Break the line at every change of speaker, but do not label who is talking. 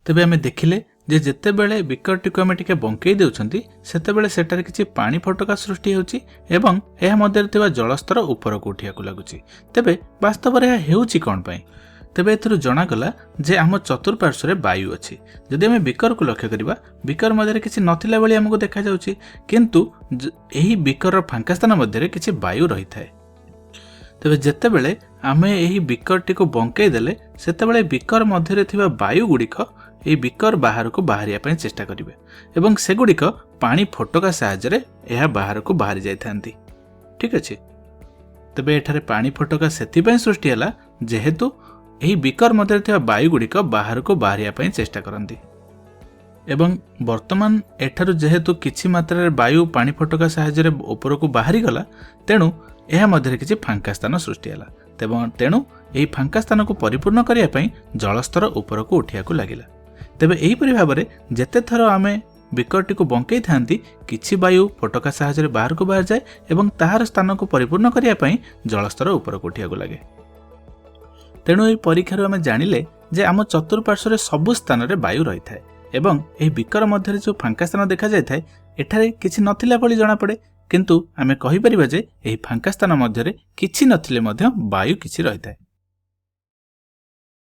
तेबे आमे देखिले जे जेतेबेले बिकरटीको आमे टिके बंकेई देउछंती सेतेबेले सेटारे किछि पानी फटका सृष्टि होउछि एवं एहा मध्यरे थिबा जलस्तर उपरକୁ उठियाकु लागुछि। तेबे वास्तव रे हेउछि कोन पई? तेबे एथुरु जणा गला जे आम चतुर्पार्श्व रे वायु अछि। जदि आमे बिकर को लक्ष्य करिबा बिकर मध्यरे किछि नथिला बेली हमकु देखा जाउछि, किंतु एही बिकर फांका स्थान मध्यरे किछि वायु रही थाए। तेबे जेतेबेले आमे एही बिकरटी को बंकेई देले सेतेबेले बिकर मध्यरे थिबा वायु गुडिक एही बिकर बाहर को बाहरिया पय चेष्टा करिवे एवं से गुडिक पानी फटका सहायता रे एहा बाहर को बाहरी जाय थांती। ठीक अछि। तेबे एठारे पानी फटका सेति पय सृष्टि हला जेहेतु एही बिकर मध्यरे थिबा वायु गुडिक बाहर को बाहरिया पय चेष्टा करंती एवं वर्तमान एठारु जेहेतु किछि मात्रा रे वायु पानी फटका सहायता रे ऊपर को बाहरी गला तेनु एहा मध्यरे किछि फांका स्थान सृष्टि हला। तेणु एही फांका स्थान को परिपूर्ण करिया पय जलस्तर ऊपर को उठिया को लागिला। तेबे एही परि भाबरे जेते थर आमे बिकरटी को बंकेई थांती किछि वायु फटका सहायता रे बाहर को बाहर जाए एवं ताहार स्थान को परिपूर्ण करिया पय जलस्तर ऊपर को उठिया को लागे। तेणु एही परीक्षारु आमे जानिले जे आम चतुर्पार्श्व रे सबु स्थान रे वायु रही थाए एवं एही बिकर मध्यरे जो फांका स्थान देखा जाय थाए एठारे किछि नथिला पळी जणा पड़े, किंतु आमे कहि परिबा जे एही फांका स्थान मध्यरे किछि नथिले मध्य वायु किछि रही थाए।